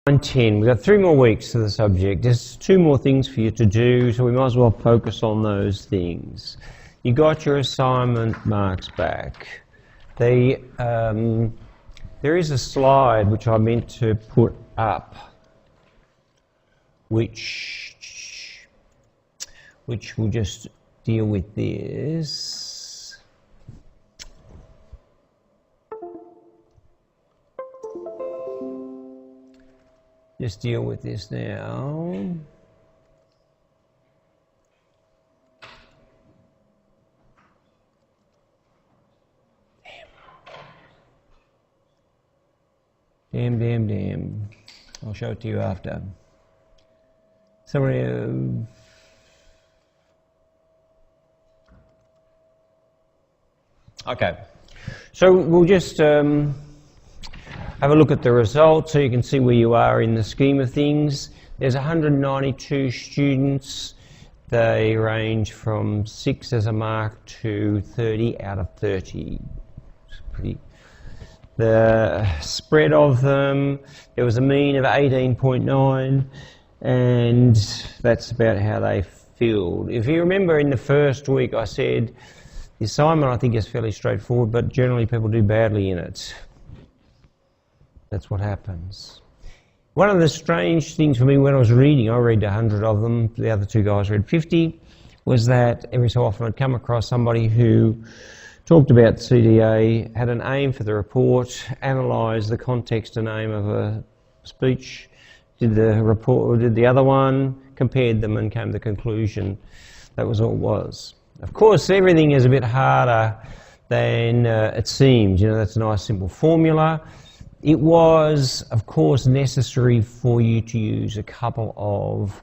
10. We've got 3 more weeks to the subject. There's 2 more things for you to do, so we might as well focus on those things. You got your assignment marks back. There is a slide which I meant to put up, which will just deal with this. Just deal with this now. Damn. I'll show it to you after. Summary. Okay. So we'll just have a look at the results so you can see where you are in the scheme of things. There's 192 students. They range from 6 as a mark to 30 out of 30. It's pretty. The spread of them, there was a mean of 18.9, and that's about how they filled. If you remember in the first week I said the assignment I think is fairly straightforward, but generally people do badly in it. That's what happens. One of the strange things for me when I was reading, I read 100 of them, the other 2 guys read 50, was that every so often I'd come across somebody who talked about CDA, had an aim for the report, analysed the context and aim of a speech, did the report, did the other one, compared them and came to the conclusion. That was all it was. Of course, everything is a bit harder than it seems. You know, that's a nice simple formula. It was, of course, necessary for you to use a couple of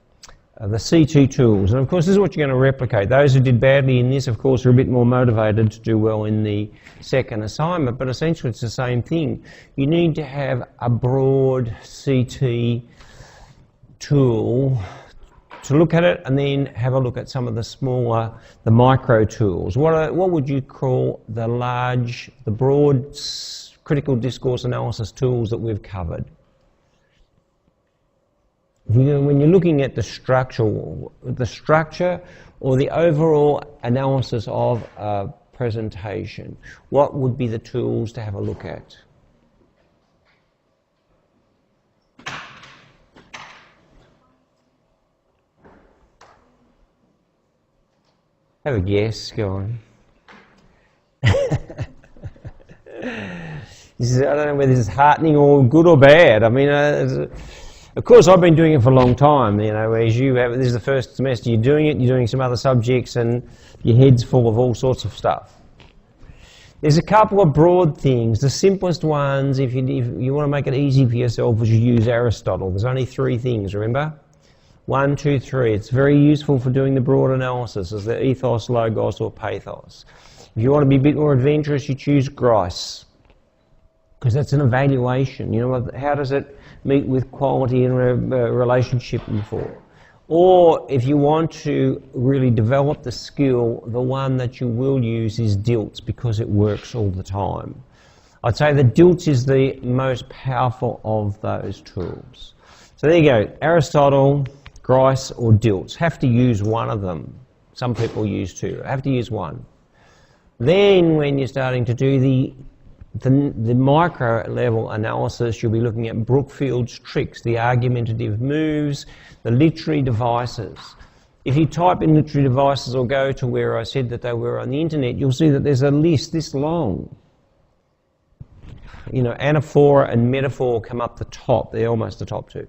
the C2 tools. And of course, this is what you're going to replicate. Those who did badly in this, of course, are a bit more motivated to do well in the second assignment, but essentially it's the same thing. You need to have a broad CT tool to look at it, and then have a look at some of the smaller, the micro tools. What would you call the broad critical discourse analysis tools that we've covered? When you're looking at the structure or the overall analysis of a presentation, what would be the tools to have a look at? Have a guess, go on. I don't know whether this is heartening or good or bad. I mean, of course, I've been doing it for a long time. You know, as you have, this is the first semester you're doing it. You're doing some other subjects, and your head's full of all sorts of stuff. There's a couple of broad things. The simplest ones, if you want to make it easy for yourself, is you use Aristotle. There's only 3 things. Remember, 1, 2, 3. It's very useful for doing the broad analysis. Is the ethos, logos, or pathos. If you want to be a bit more adventurous, you choose Grice, because that's an evaluation. You know, how does it meet with quality in a relationship before? Or if you want to really develop the skill, the one that you will use is DILTS, because it works all the time. I'd say that DILTS is the most powerful of those tools. So there you go, Aristotle, Grice, or DILTS. Have to use one of them. Some people use 2. Have to use one. Then when you're starting to do the micro level analysis, you'll be looking at Brookfield's tricks, the argumentative moves, the literary devices. If you type in literary devices or go to where I said that they were on the internet, you'll see that there's a list this long. You know, anaphora and metaphor come up the top. They're almost the top 2.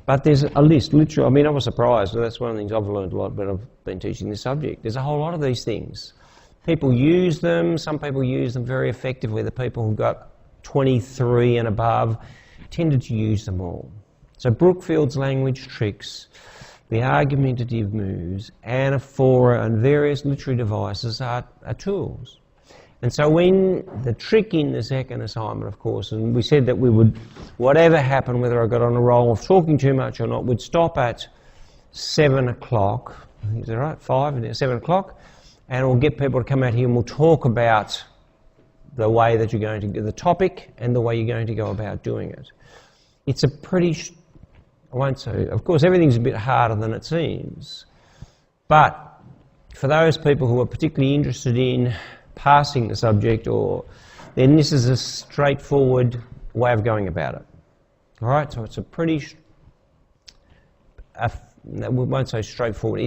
But there's a list, literally. I mean, I was surprised. That's one of the things I've learned a lot when I've been teaching this subject. There's a whole lot of these things. People use them. Some people use them very effectively. The people who got 23 and above tended to use them all. So Brookfield's language tricks, the argumentative moves, anaphora, and various literary devices are tools. And so when the trick in the second assignment, of course, and we said that we would, whatever happened, whether I got on a roll of talking too much or not, we'd stop at 7 o'clock. Is that right? 5? 7 o'clock. And we'll get people to come out here and we'll talk about the way that you're going to, the topic and the way you're going to go about doing it. it's a pretty, I won't say, of course everything's a bit harder than it seems, but for those people who are particularly interested in passing the subject, then this is a straightforward way of going about it. All right, so it's a pretty, we won't say straightforward,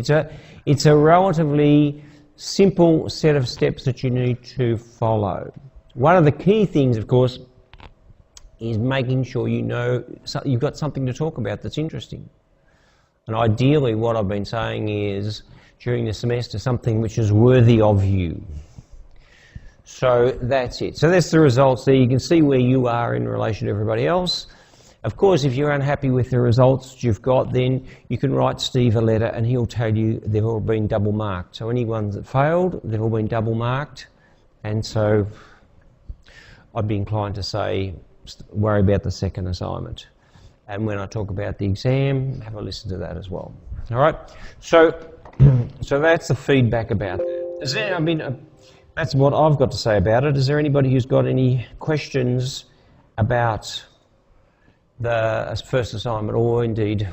it's a relatively simple set of steps that you need to follow. One of the key things, of course, is making sure you know you've got something to talk about that's interesting. And ideally what I've been saying is, during the semester, something which is worthy of you. So that's it. So that's the results there. You can see where you are in relation to everybody else. Of course, if you're unhappy with the results you've got, then you can write Steve a letter and he'll tell you they've all been double marked. So any ones that failed, they've all been double marked. And so I'd be inclined to say, worry about the second assignment. And when I talk about the exam, have a listen to that as well. All right? So that's the feedback about that. That's what I've got to say about it. Is there anybody who's got any questions about the first assignment, or indeed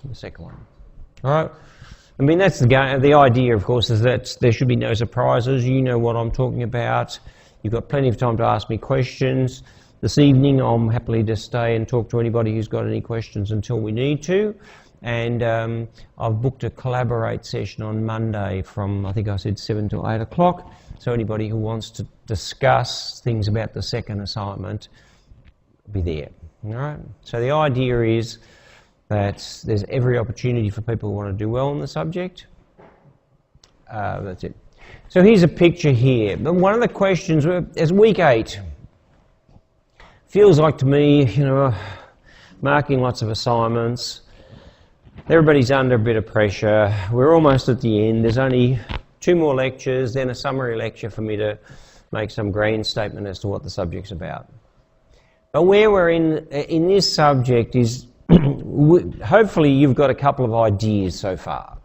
the second one? All right? That's the game. The idea, of course, is that there should be no surprises. You know what I'm talking about. You've got plenty of time to ask me questions. This evening, I'm happily to stay and talk to anybody who's got any questions until we need to. And I've booked a Collaborate session on Monday from, I think I said 7 to 8 o'clock. So anybody who wants to discuss things about the second assignment, be there. All right? So the idea is that there's every opportunity for people who want to do well in the subject. That's it. So here's a picture here. But one of the questions is week 8. Feels like to me, marking lots of assignments. Everybody's under a bit of pressure. We're almost at the end. There's only 2 more lectures, then a summary lecture for me to make some grand statement as to what the subject's about. But where we're in this subject is, hopefully you've got a couple of ideas so far.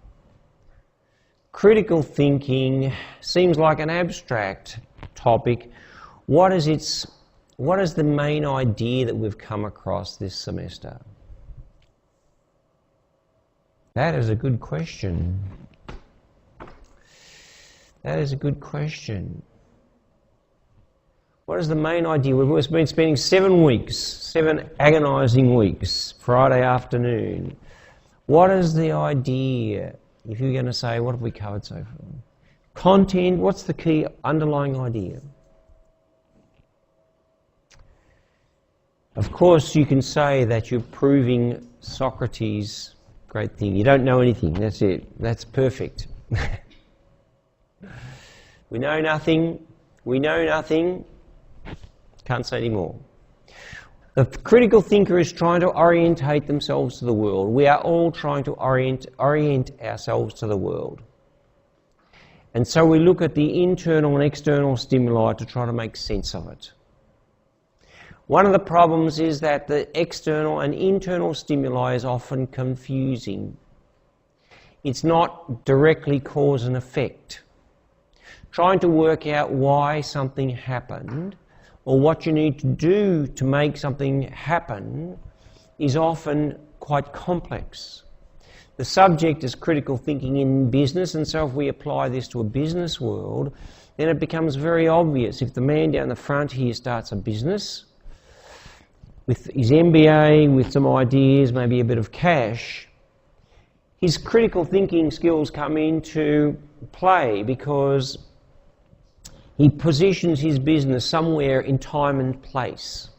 Critical thinking seems like an abstract topic. What is the main idea that we've come across this semester? That is a good question. That is a good question. What is the main idea? We've been spending 7 weeks, 7 agonising weeks, Friday afternoon. What is the idea? If you're going to say, what have we covered so far? Content, what's the key underlying idea? Of course, you can say that you're proving Socrates' great thing. You don't know anything, that's it. That's perfect. We know nothing, can't say any more. The critical thinker is trying to orientate themselves to the world. We are all trying to orient ourselves to the world. And so we look at the internal and external stimuli to try to make sense of it. One of the problems is that the external and internal stimuli is often confusing. It's not directly cause and effect. Trying to work out why something happened or what you need to do to make something happen is often quite complex. The subject is critical thinking in business, and so if we apply this to a business world, then it becomes very obvious. If the man down the front here starts a business with his MBA, with some ideas, maybe a bit of cash, his critical thinking skills come into play because he positions his business somewhere in time and place.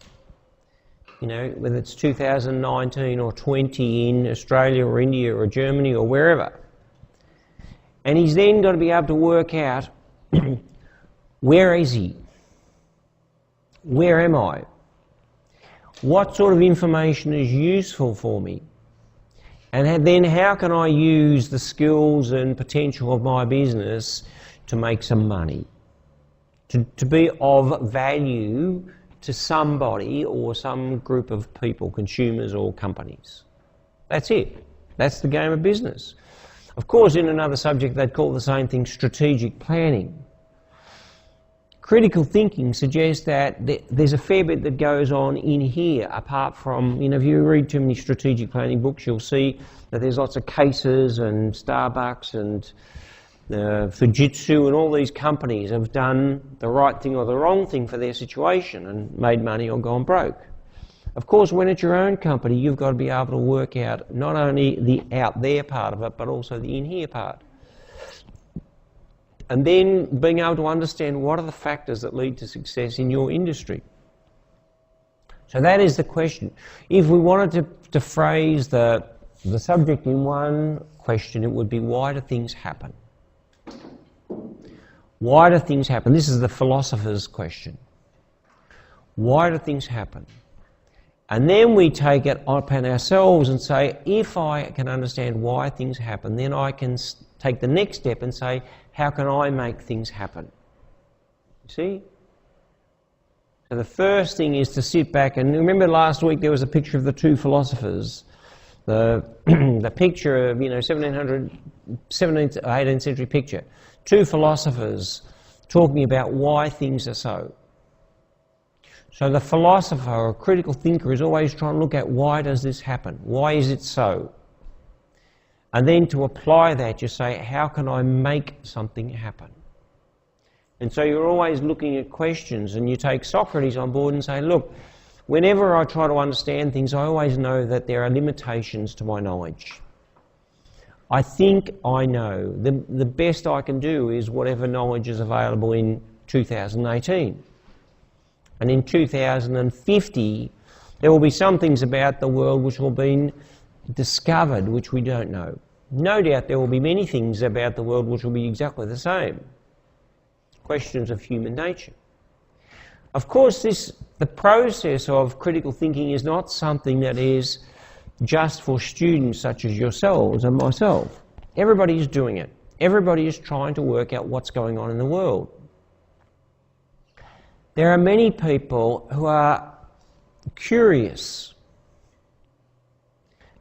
Whether it's 2019 or 20 in Australia or India or Germany or wherever. And he's then got to be able to work out, where is he? Where am I? What sort of information is useful for me? And then how can I use the skills and potential of my business to make some money? To be of value to somebody or some group of people, consumers or companies. That's it. That's the game of business. Of course, in another subject, they'd call the same thing strategic planning. critical thinking suggests that there's a fair bit that goes on in here, apart from, if you read too many strategic planning books, you'll see that there's lots of cases and Starbucks and Fujitsu and all these companies have done the right thing or the wrong thing for their situation and made money or gone broke. Of course, when it's your own company, you've got to be able to work out not only the out there part of it, but also the in here part. And then being able to understand what are the factors that lead to success in your industry. So that is the question. If we wanted to phrase the subject in one question, it would be, why do things happen? Why do things happen? This is the philosopher's question. Why do things happen? And then we take it upon ourselves and say, if I can understand why things happen, then I can take the next step and say, how can I make things happen? You see? So the first thing is to sit back, and remember last week there was a picture of the two philosophers. The picture of, 1700, 17th, 18th century picture. Two philosophers talking about why things are so. So the philosopher or critical thinker is always trying to look at, why does this happen? Why is it so? And then to apply that, you say, how can I make something happen? And so you're always looking at questions, and you take Socrates on board and say, look, whenever I try to understand things, I always know that there are limitations to my knowledge. I think I know. The best I can do is whatever knowledge is available in 2018. And in 2050, there will be some things about the world which will be discovered which we don't know. No doubt there will be many things about the world which will be exactly the same. Questions of human nature. Of course, the process of critical thinking is not something that is just for students such as yourselves and myself. Everybody is doing it. Everybody is trying to work out what's going on in the world. There are many people who are curious.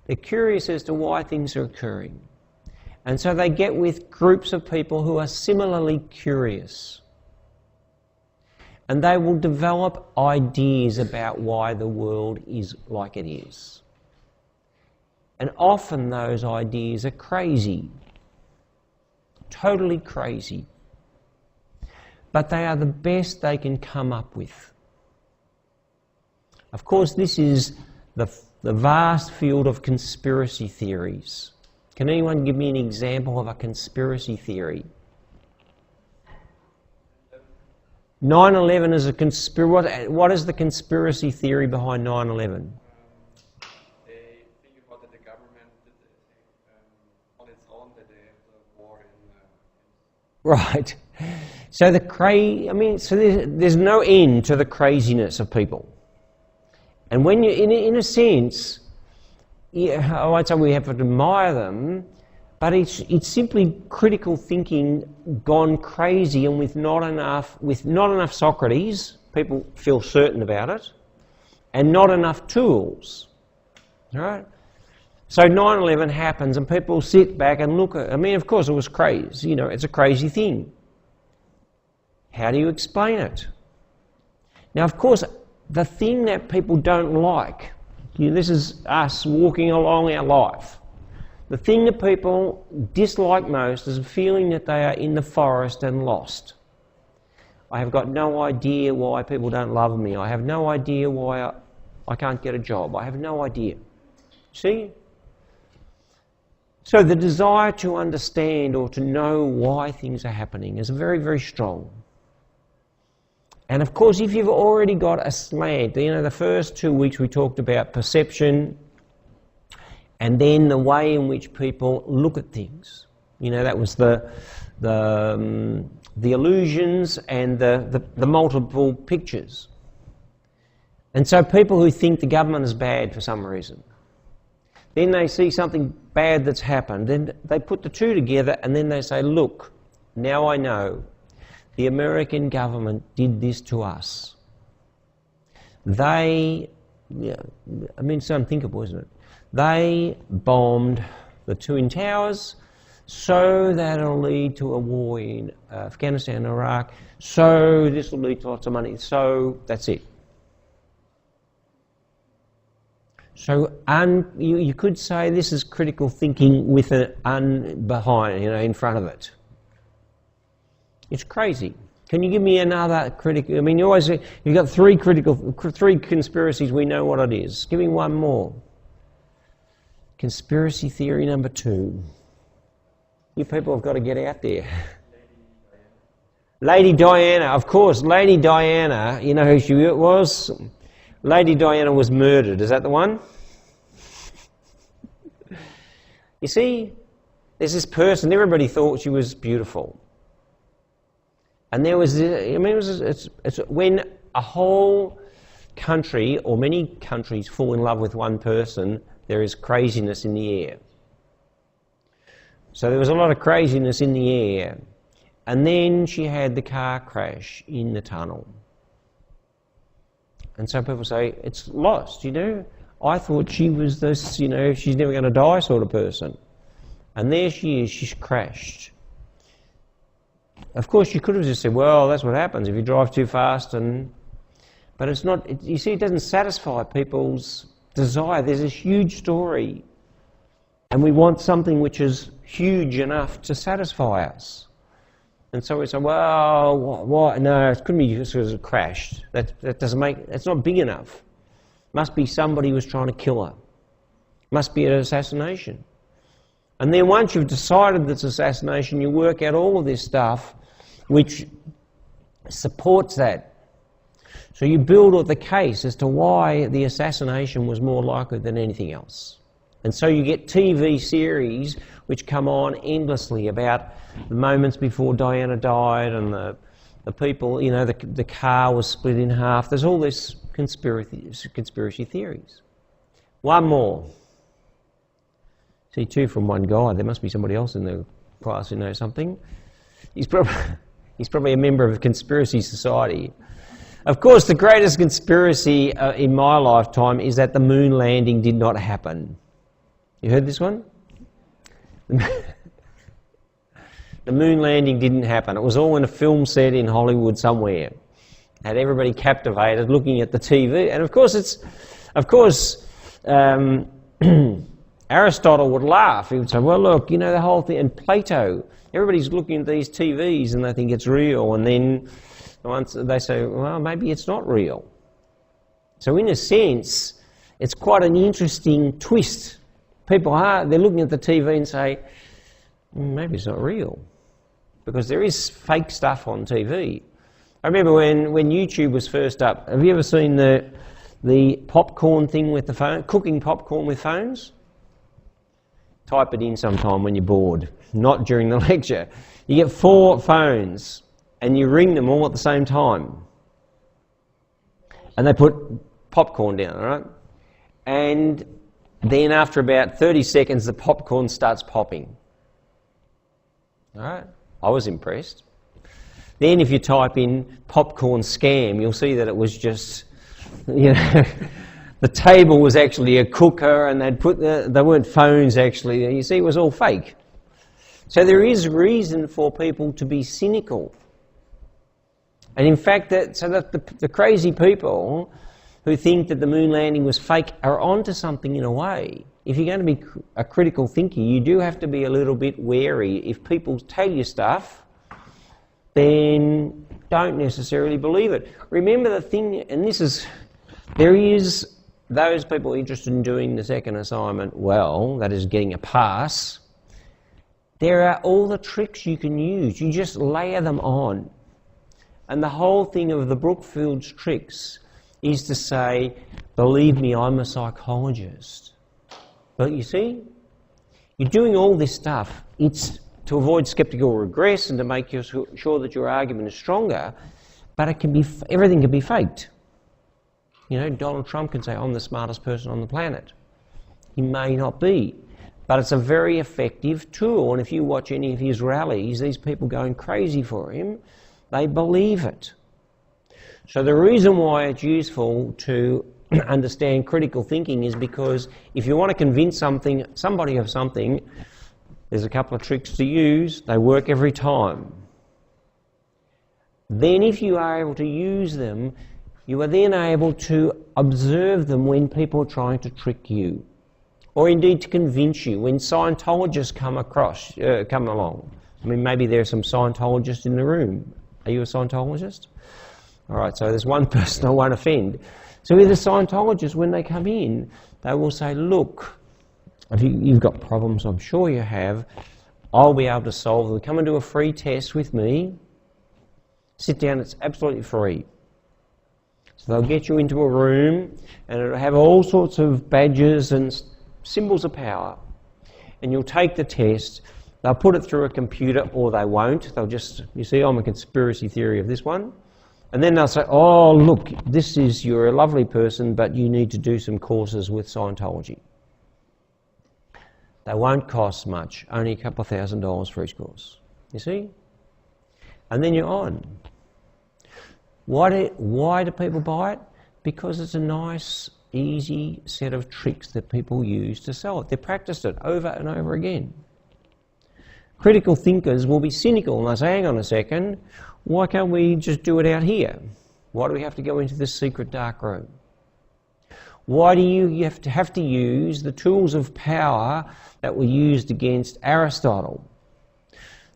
They're curious as to why things are occurring. And so they get with groups of people who are similarly curious. And they will develop ideas about why the world is like it is. And often those ideas are crazy. Totally crazy. But they are the best they can come up with. Of course, this is the vast field of conspiracy theories. Can anyone give me an example of a conspiracy theory? 9/11 is a conspiracy. What is the conspiracy theory behind 9/11? They think about that the government did on its own that they have the war in. Right. So there's no end to the craziness of people. And when you, in a sense, I won't say we have to admire them, but it's simply critical thinking gone crazy, and with not enough Socrates, people feel certain about it, and not enough tools. All right? So 9/11 happens, and people sit back and look at. Of course, it was crazy. It's a crazy thing. How do you explain it? Now, of course, the thing that people don't like, this is us walking along our life. The thing that people dislike most is a feeling that they are in the forest and lost. I have got no idea why people don't love me. I have no idea why I can't get a job. I have no idea. See? So the desire to understand or to know why things are happening is very, very strong. And of course, if you've already got a slant, the first 2 weeks we talked about perception and then the way in which people look at things. That was the illusions and the multiple pictures. And so people who think the government is bad for some reason, then they see something bad that's happened, then they put the two together and then they say, look, now I know. The American government did this to us. It's unthinkable, isn't it? They bombed the Twin Towers. so that it'll lead to a war in Afghanistan and Iraq, so this will lead to lots of money, so that's it. So you could say this is critical thinking with an behind, in front of it. It's crazy. Can you give me another critical? I mean, you've got three conspiracies. We know what it is. Give me one more. Conspiracy theory number 2. You people have got to get out there. Lady Diana, of course. Lady Diana. You know who she was? Lady Diana was murdered. Is that the one? You see, there's this person. Everybody thought she was beautiful. And there was, it's when a whole country or many countries fall in love with one person, there is craziness in the air. So there was a lot of craziness in the air. And then she had the car crash in the tunnel. And so people say, it's lost, I thought she was this, she's never going to die sort of person. And there she is, she's crashed. Of course, you could have just said, well, that's what happens if you drive too fast. But it's not, you see, it doesn't satisfy people's desire. There's this huge story. And we want something which is huge enough to satisfy us. And so we say, well, what? No, it couldn't be because it crashed. That doesn't it's not big enough. Must be somebody was trying to kill her. Must be an assassination. And then once you've decided it's assassination, you work out all of this stuff which supports that. So you build the case as to why the assassination was more likely than anything else. And so you get TV series which come on endlessly about the moments before Diana died and the people, the car was split in half. There's all this conspiracy theories. One more. See, 2 from one guy. There must be somebody else in the class who knows something. He's probably a member of a conspiracy society. Of course, the greatest conspiracy in my lifetime is that the moon landing did not happen. You heard this one? The moon landing didn't happen. It was all in a film set in Hollywood somewhere. Had everybody captivated looking at the TV. And of course, Aristotle would laugh. He would say, well, look, the whole thing. And Plato, everybody's looking at these TVs and they think it's real. And then once they say, well, maybe it's not real. So in a sense, it's quite an interesting twist. People they're looking at the TV and say, maybe it's not real. Because there is fake stuff on TV. I remember when YouTube was first up, have you ever seen the popcorn thing with the phone, cooking popcorn with phones? Type it in sometime when you're bored, not during the lecture. You get 4 phones and you ring them all at the same time. And they put popcorn down, all right? And then after about 30 seconds, the popcorn starts popping. All right? I was impressed. Then if you type in popcorn scam, you'll see that it was just, the table was actually a cooker and they weren't phones actually. You see, it was all fake. So there is reason for people to be cynical. And in fact, the crazy people who think that the moon landing was fake are onto something in a way. If you're going to be a critical thinker, you do have to be a little bit wary. If people tell you stuff, then don't necessarily believe it. Remember the thing, and there is those people interested in doing the second assignment well, that is getting a pass. There are all the tricks you can use. You just layer them on. And the whole thing of the Brookfield's tricks is to say, believe me, I'm a psychologist. But you see, you're doing all this stuff. It's to avoid skeptical regress and to make sure that your argument is stronger, but everything can be faked. Donald Trump can say, I'm the smartest person on the planet. He may not be, but it's a very effective tool. And if you watch any of his rallies, these people going crazy for him, they believe it. So the reason why it's useful to understand critical thinking is because if you want to convince somebody of something, There's a couple of tricks to use. They work every time. Then if you are able to use them, you are then able to observe them when people are trying to trick you, or indeed to convince you. When Scientologists come along. I mean, maybe there are some Scientologists in the room. Are you a Scientologist? All right, so there's one person I won't offend. So with the Scientologists, when they come in, they will say, look, if you've got problems, I'm sure you have, I'll be able to solve them. Come and do a free test with me. Sit down, it's absolutely free. So they'll get you into a room and it'll have all sorts of badges and symbols of power. And you'll take the test, they'll put it through a computer, or they won't. They'll just, you see, I'm a conspiracy theory of this one. And then they'll say, oh, look, you're a lovely person, but you need to do some courses with Scientology. They won't cost much, only a couple of $1,000 for each course. You see? And then you're on. Why do people buy it? Because it's a nice, easy set of tricks that people use to sell it. They've practiced it over and over again. Critical thinkers will be cynical and they'll say, hang on a second, why can't we just do it out here? Why do we have to go into this secret dark room? Why do you have to use the tools of power that were used against Aristotle?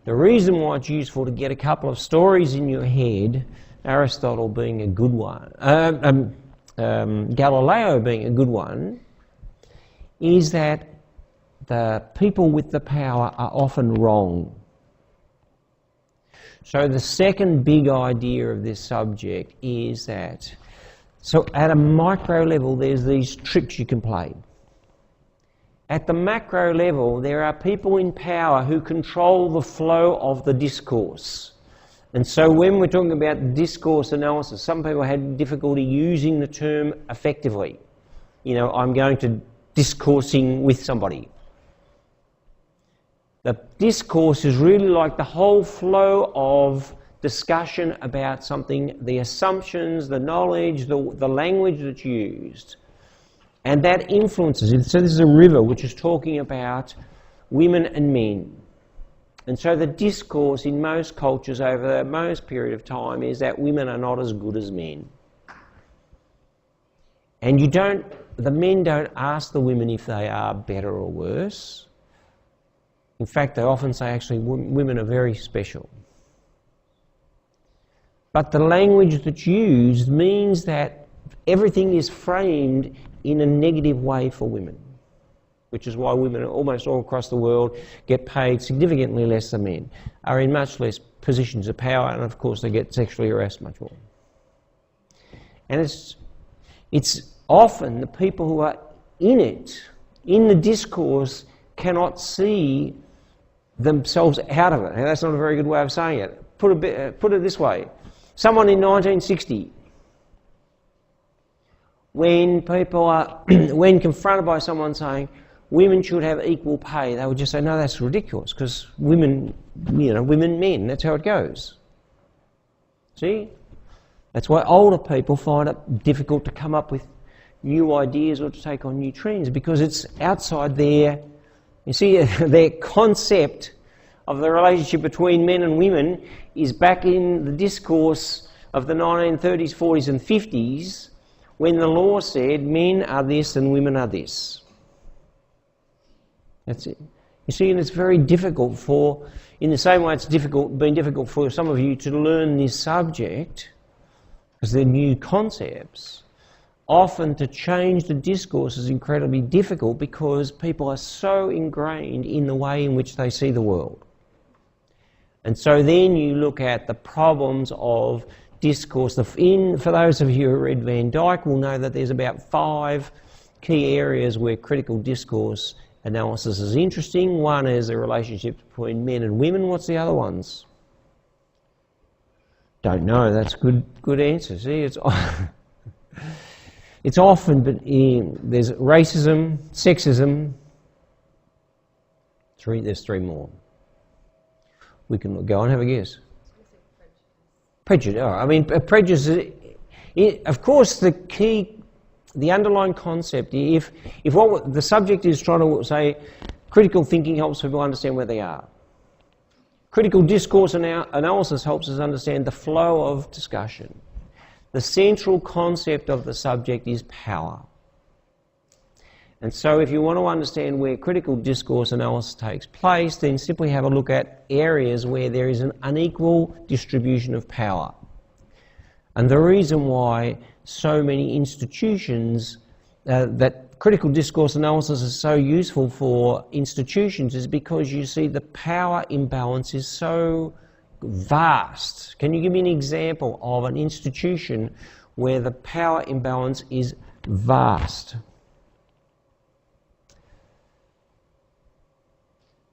The reason why it's useful to get a couple of stories in your head, Aristotle being a good one, Galileo being a good one, is that the people with the power are often wrong. So the second big idea of this subject is that, so at a micro level there's these tricks you can play. At the macro level there are people in power who control the flow of the discourse. And so when we're talking about discourse analysis, some people had difficulty using the term effectively. You know, I'm going to discoursing with somebody. The discourse is really like the whole flow of discussion about something, the assumptions, the knowledge, the language that's used. And that influences it. So this is a river which is talking about women and men. And so the discourse in most cultures over most period of time is that women are not as good as men. And the men don't ask the women if they are better or worse. In fact, they often say actually women are very special. But the language that's used means that everything is framed in a negative way for women, which is why women almost all across the world get paid significantly less than men, are in much less positions of power, and of course they get sexually harassed much more. And it's often the people who are in it, in the discourse, cannot see themselves out of it. Now, that's not a very good way of saying it. Put it this way. Someone in 1960, when confronted by someone saying women should have equal pay, they would just say, no, that's ridiculous, because women, men, that's how it goes. See? That's why older people find it difficult to come up with new ideas or to take on new trends, because it's outside their concept of the relationship between men and women is back in the discourse of the 1930s, 40s and 50s, when the law said men are this and women are this. That's it. You see, and it's very difficult in the same way it's been difficult for some of you to learn this subject, because they're new concepts. Often to change the discourse is incredibly difficult because people are so ingrained in the way in which they see the world. And so then you look at the problems of discourse. For those of you who read Van Dyke will know that there's about 5 key areas where critical discourse analysis is interesting. One is the relationship between men and women. What's the other ones? Don't know. That's good answer. See, it's often, but there's racism, sexism. There's 3 more. We can go and have a guess. Prejudice. Oh, I mean, prejudice. Of course, the underlying concept. If what the subject is trying to say, Critical thinking helps people understand where they are. Critical discourse analysis helps us understand the flow of discussion. The central concept of the subject is power. And so if you want to understand where critical discourse analysis takes place, then simply have a look at areas where there is an unequal distribution of power. And the reason why so many institutions, that critical discourse analysis is so useful for institutions, is because you see the power imbalance is so vast. Can you give me an example of an institution where the power imbalance is vast?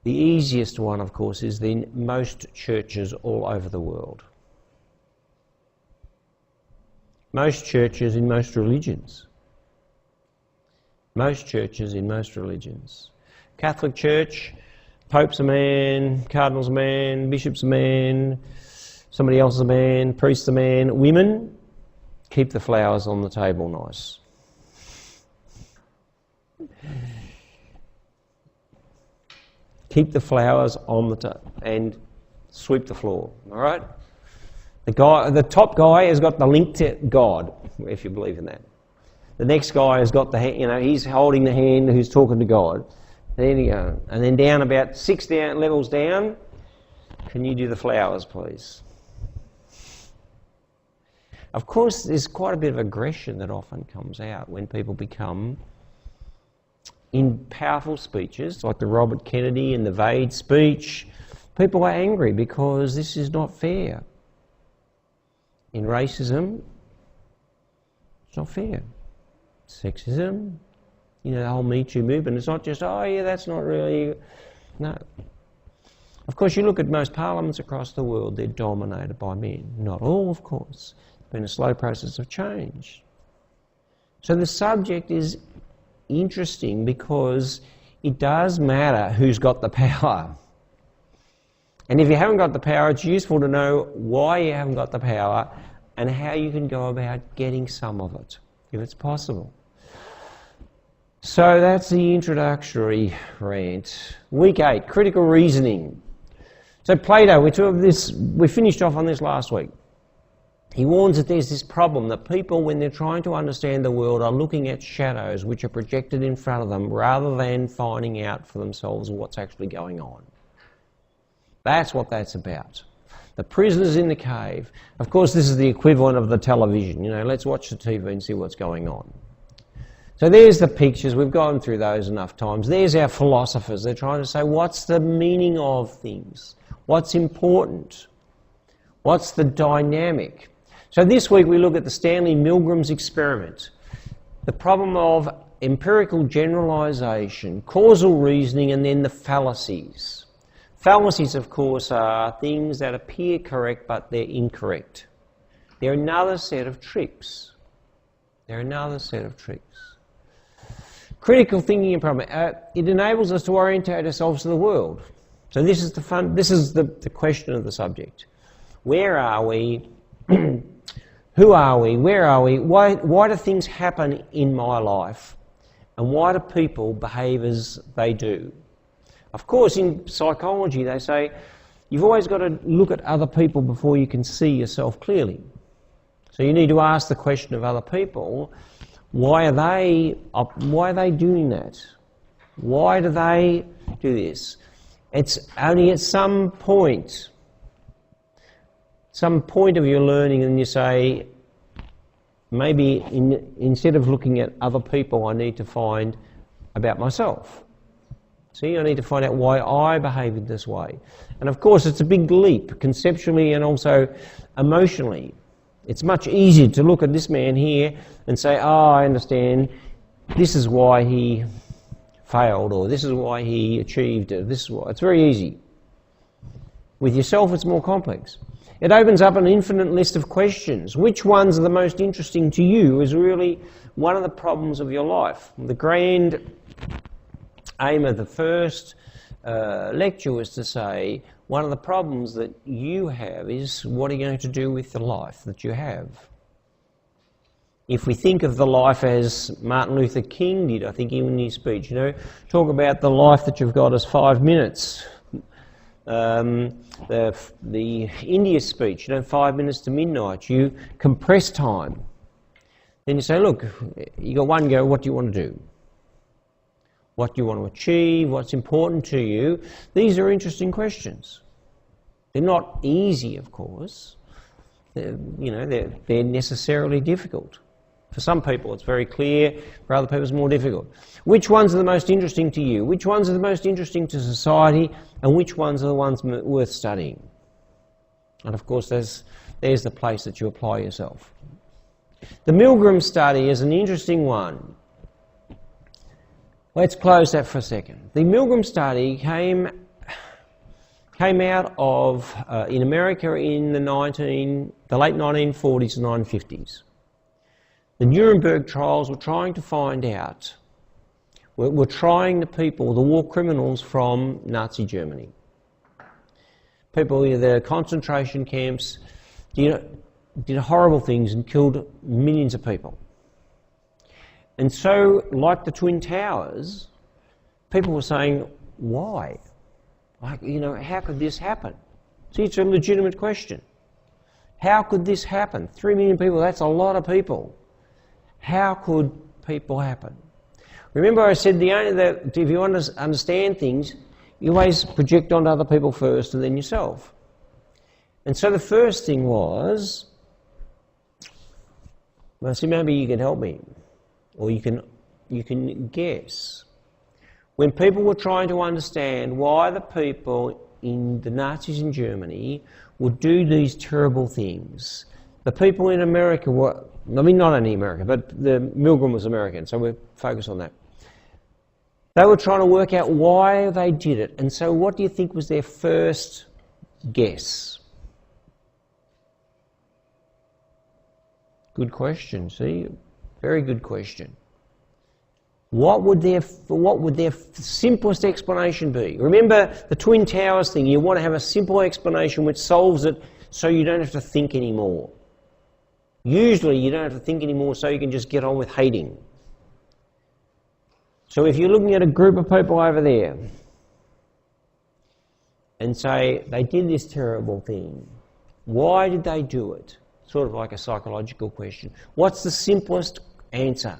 The easiest one, of course, is in most churches all over the world. Most churches in most religions. Most churches in most religions. Catholic Church, Pope's a man, Cardinal's a man, Bishop's a man, somebody else is a man, priest's a man. Women, keep the flowers on the table nice. Keep the flowers on the table and sweep the floor, all right? The top guy has got the link to God, if you believe in that. The next guy has got the hand, he's holding the hand who's talking to God. There you go. And then down about 6 levels down, can you do the flowers, please? Of course, there's quite a bit of aggression that often comes out when people become, in powerful speeches, like the Robert Kennedy and the Vade speech, people are angry because this is not fair. In racism, it's not fair. Sexism, the whole Me Too movement, it's not just, oh yeah, that's not really... No. Of course, you look at most parliaments across the world, they're dominated by men. Not all, of course. It's been a slow process of change. So the subject is interesting because it does matter who's got the power. And if you haven't got the power, it's useful to know why you haven't got the power and how you can go about getting some of it, if it's possible. So that's the introductory rant. Week 8, critical reasoning. So Plato, we finished off on this last week. He warns that there's this problem that people, when they're trying to understand the world, are looking at shadows which are projected in front of them rather than finding out for themselves what's actually going on. That's what that's about. The prisoners in the cave. Of course, this is the equivalent of the television. Let's watch the TV and see what's going on. So there's the pictures. We've gone through those enough times. There's our philosophers. They're trying to say, what's the meaning of things? What's important? What's the dynamic? So this week we look at the Stanley Milgram's experiment, the problem of empirical generalisation, causal reasoning, and then the fallacies. Fallacies, of course, are things that appear correct but they're incorrect. They're another set of tricks. Critical thinking and problem. It enables us to orientate ourselves to the world. So this is the question of the subject. Where are we? Who are we? Where are we? Why do things happen in my life? And why do people behave as they do? Of course, in psychology, they say you've always got to look at other people before you can see yourself clearly. So you need to ask the question of other people, why are they doing that? Why do they do this? It's only at some point of your learning, and you say, maybe instead of looking at other people, I need to find about myself. See, I need to find out why I behave in this way. And of course, it's a big leap, conceptually and also emotionally. It's much easier to look at this man here and say, oh, I understand, this is why he failed, or this is why he achieved it, this is why. It's very easy. With yourself, it's more complex. It opens up an infinite list of questions. Which ones are the most interesting to you is really one of the problems of your life. The grand aim of the first lecture was to say, one of the problems that you have is, what are you going to do with the life that you have? If we think of the life as Martin Luther King did, I think in his speech, talk about the life that you've got as 5 minutes. The India speech, 5 minutes to midnight, you compress time. Then you say, look, you got one go, what do you want to do? What do you want to achieve? What's important to you? These are interesting questions. They're not easy, of course. They're necessarily difficult. For some people it's very clear, for other people it's more difficult. Which ones are the most interesting to you? Which ones are the most interesting to society? And which ones are the ones worth studying? And of course there's the place that you apply yourself. The Milgram study is an interesting one. Let's close that for a second. The Milgram study came out of, in America in the late 1940s and 1950s. The Nuremberg trials were trying to find out, were trying the war criminals from Nazi Germany. People in the concentration camps did horrible things and killed millions of people. And so, like the Twin Towers, people were saying, why? How could this happen? See, it's a legitimate question. How could this happen? 3 million people, that's a lot of people. How could people happen? Remember I said that if you want to understand things, you always project onto other people first and then yourself. And so the first thing was, well, see, maybe you can help me, or you can guess. When people were trying to understand why the people in the Nazis in Germany would do these terrible things, the people in America were, not only America, but the Milgram was American, so we'll focus on that. They were trying to work out why they did it, and so what do you think was their first guess? Good question, see? Very good question. What would their simplest explanation be? Remember the Twin Towers thing, you want to have a simple explanation which solves it so you don't have to think anymore. Usually you don't have to think anymore so you can just get on with hating. So if you're looking at a group of people over there and say they did this terrible thing, why did they do it? Sort of like a psychological question. What's the simplest answer?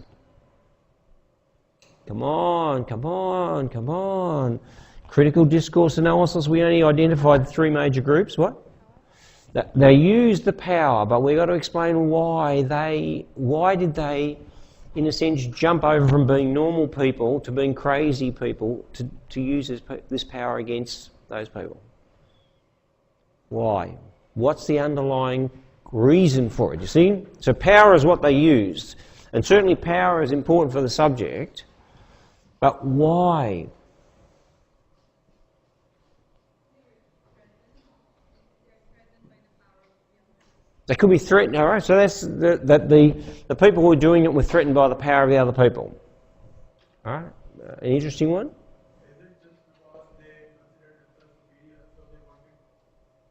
Come on, come on, come on. Critical discourse analysis, we only identified 3 major groups. What? They used the power, but we've got to explain why did they, in a sense, jump over from being normal people to being crazy people to use this power against those people. Why? What's the underlying reason for it, you see? So power is what they used, and certainly power is important for the subject, but why? They could be threatened, all right? So that's the people who were doing it were threatened by the power of the other people. All right? An interesting one? Is it just because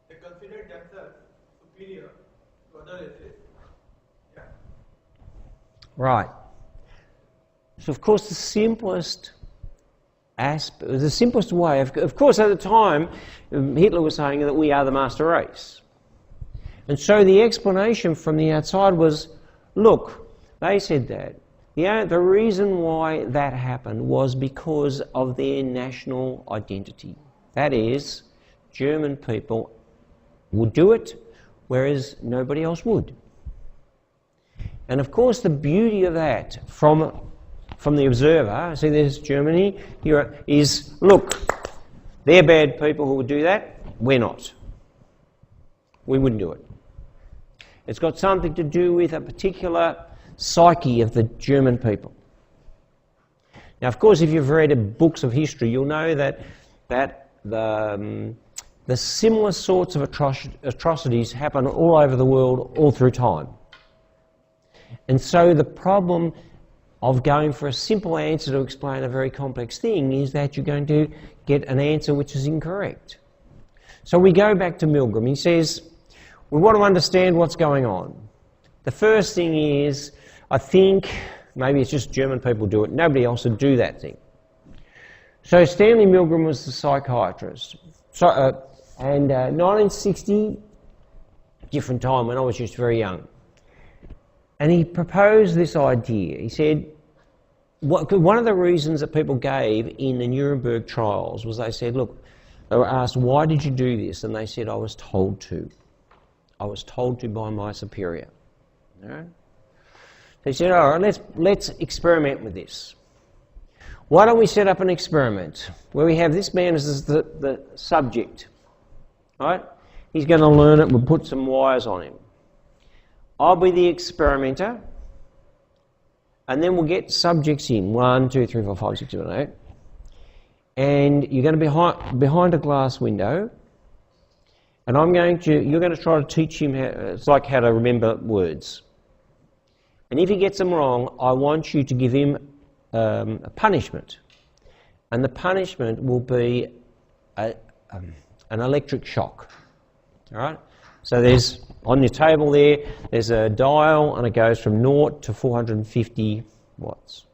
they considered themselves superior to other races? Yeah. Right. So of course the simplest way, of course at the time Hitler was saying that we are the master race. And so the explanation from the outside was, look, they said that. The reason why that happened was because of their national identity. That is, German people would do it, whereas nobody else would. And of course the beauty of that from the observer, see there's Germany, here is, look, they're bad people who would do that, we're not. We wouldn't do it. It's got something to do with a particular psyche of the German people. Now, of course, if you've read books of history, you'll know that the similar sorts of atrocities happen all over the world, all through time. And so the problem of going for a simple answer to explain a very complex thing is that you're going to get an answer which is incorrect. So we go back to Milgram. He says, we want to understand what's going on. The first thing is, I think maybe it's just German people do it. Nobody else would do that thing. So Stanley Milgram was the psychiatrist. So, and 1960, different time when I was just very young. And he proposed this idea. He said, one of the reasons that people gave in the Nuremberg trials was they said, look, they were asked, why did you do this? And they said, I was told to. I was told to by my superior. All right? They said, all right, let's experiment with this. Why don't we set up an experiment where we have this man as the subject, right? He's going to learn it, we'll put some wires on him. I'll be the experimenter, and then we'll get subjects in, 1, 2, 3, 4, 5, 6, 7, 8. And you're going to be behind a glass window, and you're going to try to teach him, it's like how to remember words. And if he gets them wrong, I want you to give him a punishment. And the punishment will be an electric shock. All right? So there's, on your table there's a dial, and it goes from 0 to 450 watts.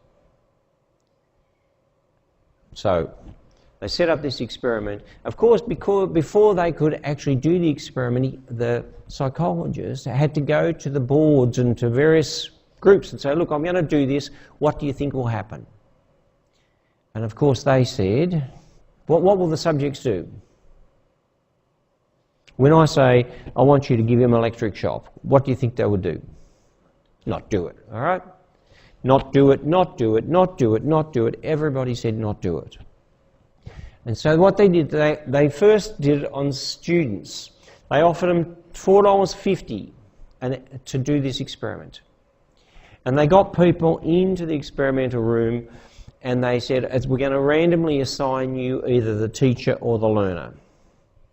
So they set up this experiment. Of course, because before they could actually do the experiment, the psychologists had to go to the boards and to various groups and say, look, I'm going to do this, what do you think will happen? And of course they said, what will the subjects do? When I say, I want you to give him electric shock, what do you think they would do? Not do it, all right? Not do it, not do it, not do it, not do it. Everybody said not do it. And so what they did, they first did it on students. They offered them $4.50 to do this experiment. And they got people into the experimental room and they said, we're going to randomly assign you either the teacher or the learner.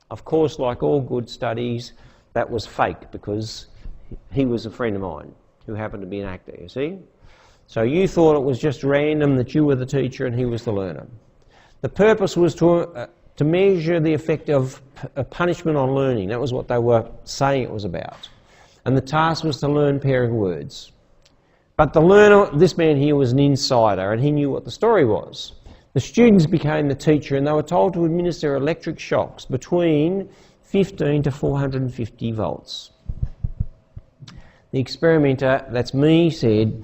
Of course, like all good studies, that was fake because he was a friend of mine who happened to be an actor, you see? So you thought it was just random that you were the teacher and he was the learner. The purpose was to measure the effect of punishment on learning. That was what they were saying it was about. And the task was to learn pairing words. But the learner, this man here, was an insider and he knew what the story was. The students became the teacher and they were told to administer electric shocks between 15 to 450 volts. The experimenter, that's me, said,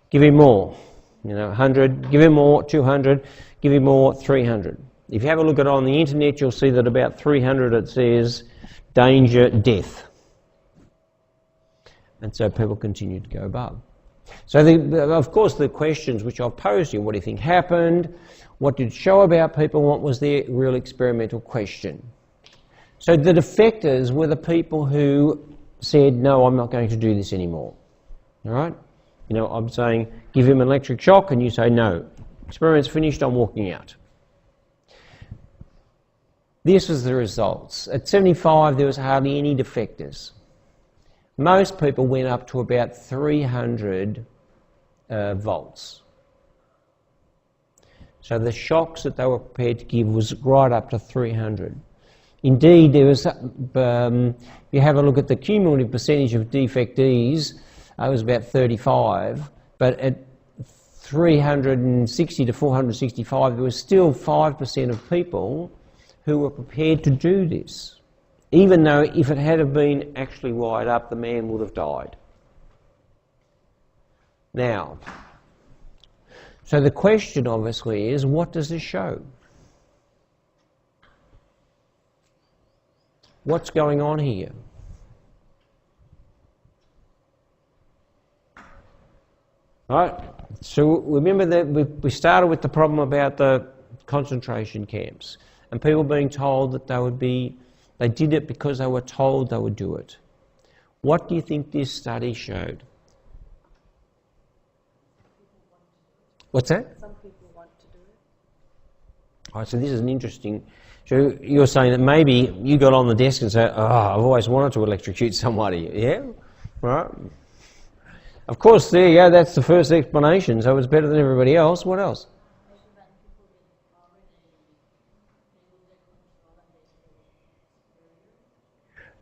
give him more. 100, give him more, 200, give him more, 300. If you have a look at it on the internet, you'll see that about 300 it says, danger, death. And so people continue to go above. So of course the questions which I've posed to you, what do you think happened? What did it show about people? What was their real experimental question? So the defectors were the people who said, no, I'm not going to do this anymore. All right? I'm saying, give him an electric shock, and you say, no, experiment's finished, I'm walking out. This was the results. At 75, there was hardly any defectors. Most people went up to about 300 volts. So the shocks that they were prepared to give was right up to 300. Indeed, there was, you have a look at the cumulative percentage of defectees, it was about 35, but at 360 to 465, there was still 5% of people who were prepared to do this. Even though if it had been actually wired up, the man would have died. Now, so the question obviously is, what does this show? What's going on here? Right, so remember that we started with the problem about the concentration camps and people being told that they did it because they were told they would do it. What do you think this study showed? What's that? Some people want to do it. All right, so this is an interesting... So you're saying that maybe you got on the desk and said, I've always wanted to electrocute somebody. Yeah? Right. Of course, there you go, that's the first explanation, so it's better than everybody else. What else?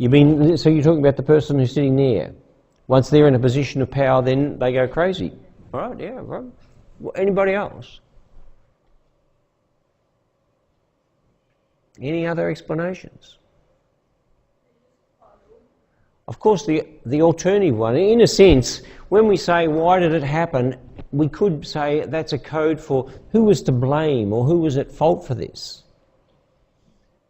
So you're talking about the person who's sitting there? Once they're in a position of power, then they go crazy. Right? Yeah, right. Well, anybody else? Any other explanations? Of course, the alternative one, in a sense, when we say, why did it happen, we could say that's a code for who was to blame or who was at fault for this.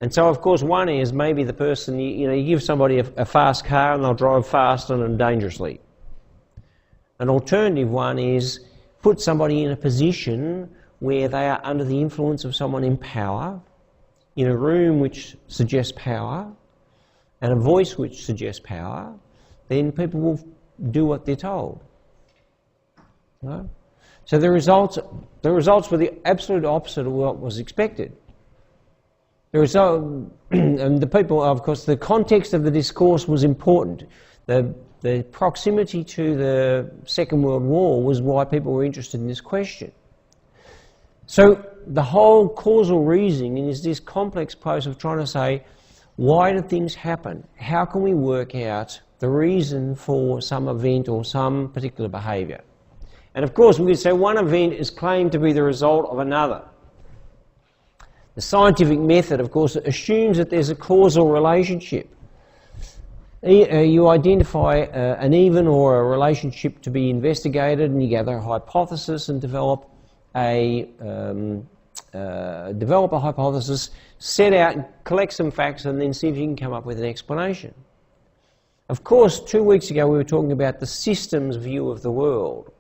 And so, of course, one is maybe the person, you give somebody a fast car and they'll drive fast and dangerously. An alternative one is put somebody in a position where they are under the influence of someone in power, in a room which suggests power, and a voice which suggests power, then people will do what they're told. Right? So the results were the absolute opposite of what was expected. The result, and the people, of course, the context of the discourse was important. The proximity to the Second World War was why people were interested in this question. So the whole causal reasoning is this complex process of trying to say, why do things happen? How can we work out the reason for some event or some particular behaviour? And of course, we could say one event is claimed to be the result of another. The scientific method, of course, assumes that there's a causal relationship. You identify an even or a relationship to be investigated, and you gather a hypothesis and develop a hypothesis, set out and collect some facts, and then see if you can come up with an explanation. Of course, 2 weeks ago we were talking about the systems view of the world.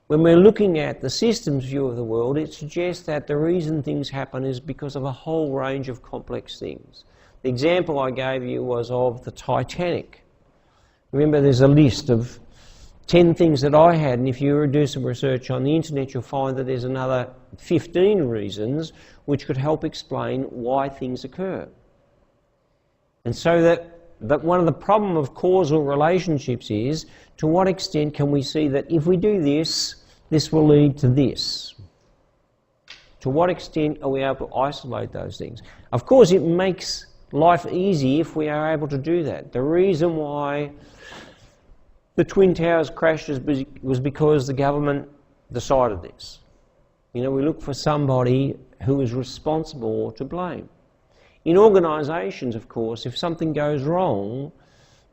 When we're looking at the systems view of the world, it suggests that the reason things happen is because of a whole range of complex things. The example I gave you was of the Titanic. Remember, there's a list of 10 things that I had, and if you do some research on the internet, you'll find that there's another 15 reasons which could help explain why things occur. And so that one of the problem of causal relationships is, to what extent can we see that if we do this, this will lead to this? To what extent are we able to isolate those things? Of course, it makes life easy if we are able to do that. The reason why the Twin Towers crashed was because the government decided this. We look for somebody who is responsible or to blame. In organisations, of course, if something goes wrong,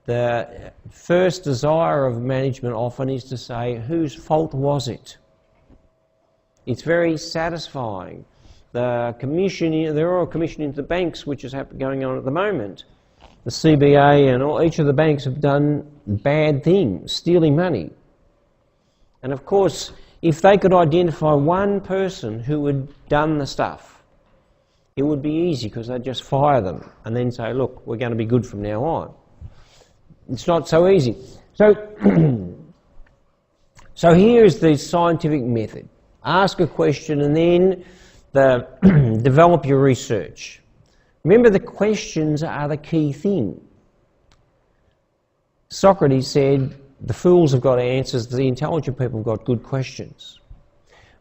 the first desire of management often is to say, whose fault was it? It's very satisfying. The Royal Commission into the banks, which is going on at the moment, the CBA and each of the banks have done bad things, stealing money. And of course, if they could identify one person who had done the stuff, it would be easy because they'd just fire them and then say, look, we're going to be good from now on. It's not so easy. So here's the scientific method. Ask a question and then develop your research. Remember, the questions are the key thing. Socrates said, the fools have got answers, the intelligent people have got good questions.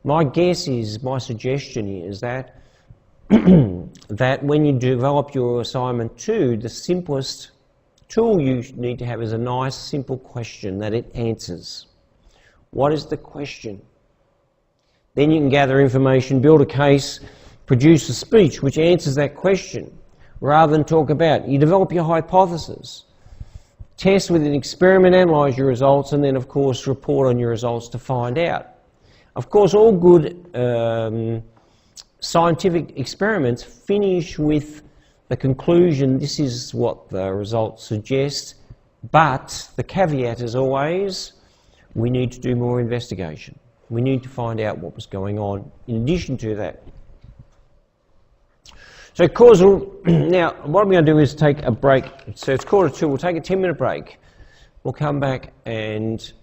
My suggestion is that that when you develop your assignment 2, the simplest tool you need to have is a nice, simple question that it answers. What is the question? Then you can gather information, build a case, produce a speech which answers that question, rather than talk about it. You develop your hypothesis, test with an experiment, analyse your results, and then, of course, report on your results to find out. Of course, all good scientific experiments finish with the conclusion, this is what the results suggest, but the caveat is always, we need to do more investigation. We need to find out what was going on in addition to that. So causal, now what I'm going to do is take a break. So it's 1:45, we'll take a 10-minute break. We'll come back and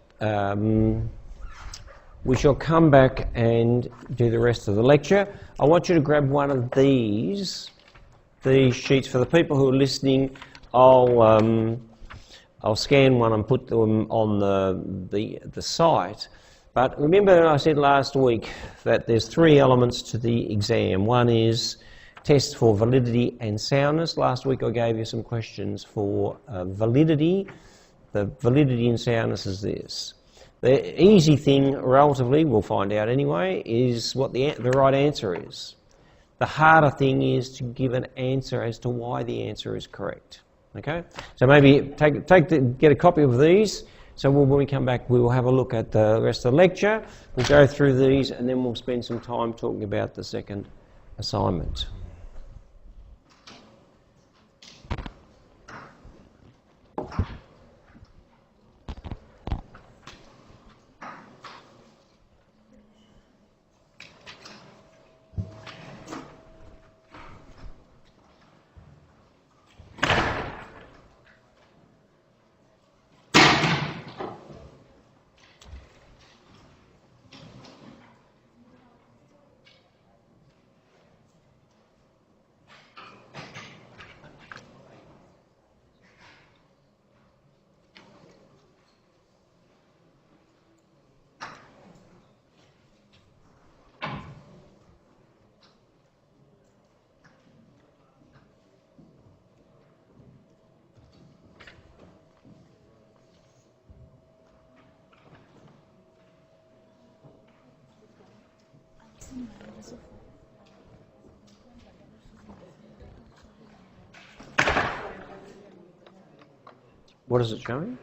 we shall come back and do the rest of the lecture. I want you to grab one of these sheets. For the people who are listening, I'll scan one and put them on the site. But remember I said last week that there's 3 elements to the exam. One is test for validity and soundness. Last week I gave you some questions for validity, The validity and soundness is this. The easy thing, relatively, we'll find out anyway, is what the right answer is. The harder thing is to give an answer as to why the answer is correct. Okay? So maybe get a copy of these. So when we come back, we will have a look at the rest of the lecture. We'll go through these, and then we'll spend some time talking about the second assignment. What is it showing?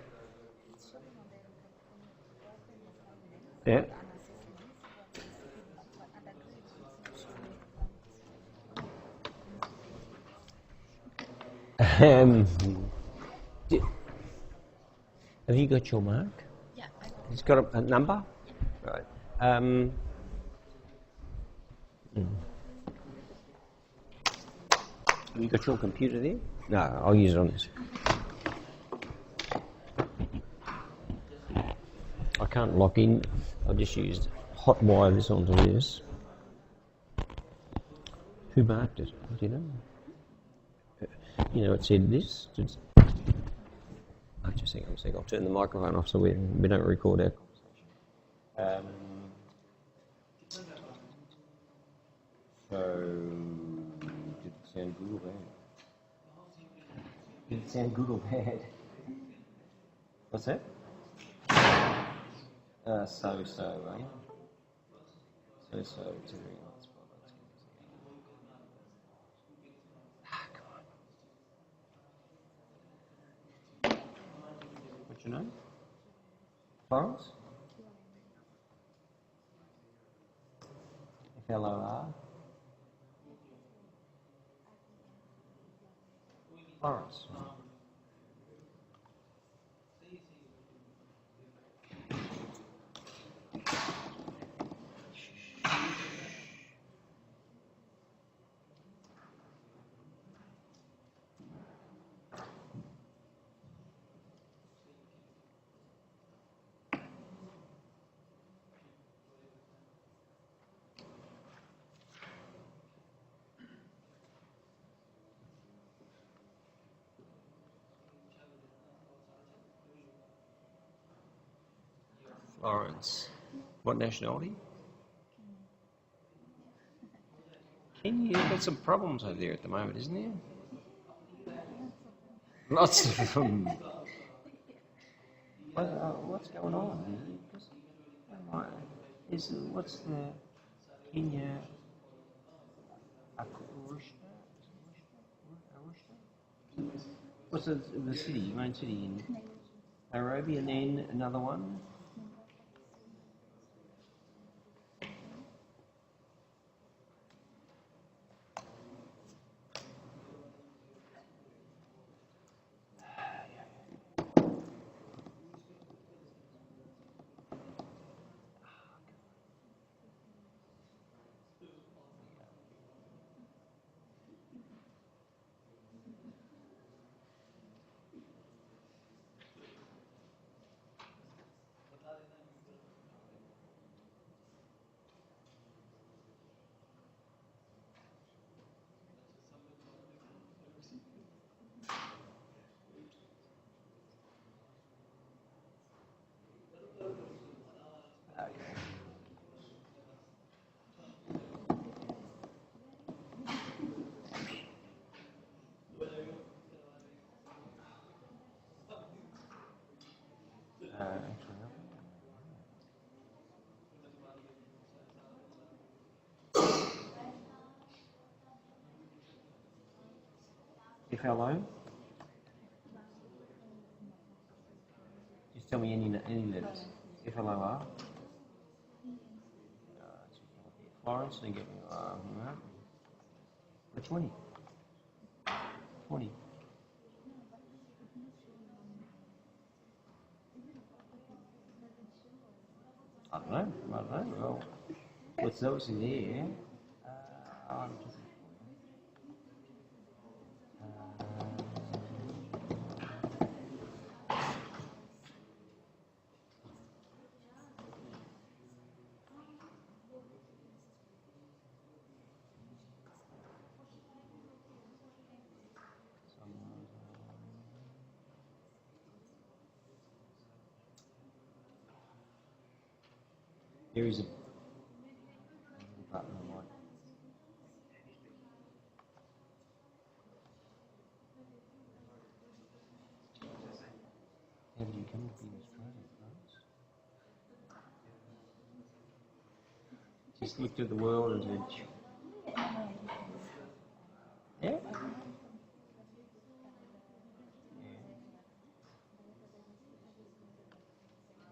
Yeah. Have you got your mark? Yeah. It's got a number? Right. Have you got your computer there? No, I'll use it on this. I can't lock in. I just used hot wire this onto this. Who marked it? Do you know? You know, it said this. Just a second. I'll turn the microphone off so we don't record our conversation. So, did it sound good or bad? Did it sound good or bad? What's that? So, eh? So, it's a very nice spot. Come on. What's your name? Florence? F-L-O-R? Florence. Florence. What nationality? Kenya. You've got some problems over there at the moment, isn't there? Lots of them. What's going on? What's the Kenya? What's the city, main city in Nairobi, and then another one? FLO? Just tell me any letters. FLOR. Florence, and get me the 20. 20. I don't know. Well, what's else in there? I'm just there is a button on like. How did you come to be in Australia, France? Just looked at the world and said, yeah?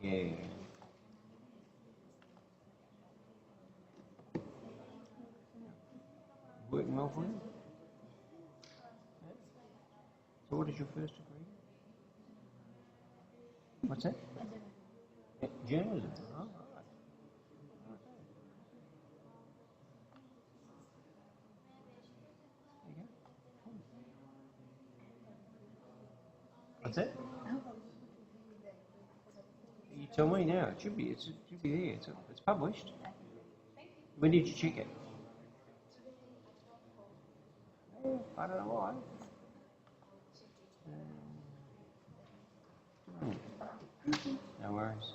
Yeah. Working well for you? So what is your first degree? What's that? Journalism. Oh, right. There you go. What's that? You tell me now. It should be. It should be there. It's published. When did you check it? I don't know why. No worries.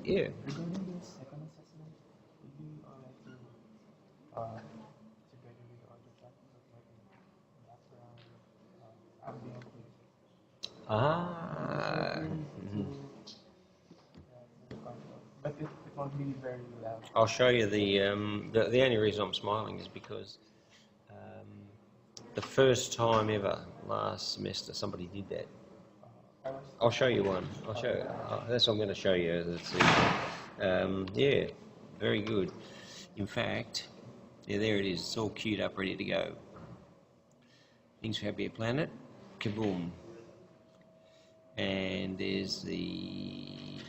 Yeah. Regarding this second assessment, would you like to together with other factors like background, ambient, but it won't be very loud. I'll show you the only reason I'm smiling is because the first time ever last semester somebody did that. I'll show you one. I'll show you. That's what I'm going to show you. Let's see. Yeah, very good. In fact, yeah, there it is. It's all queued up, ready to go. Things for Happier Planet. Kaboom. And there's the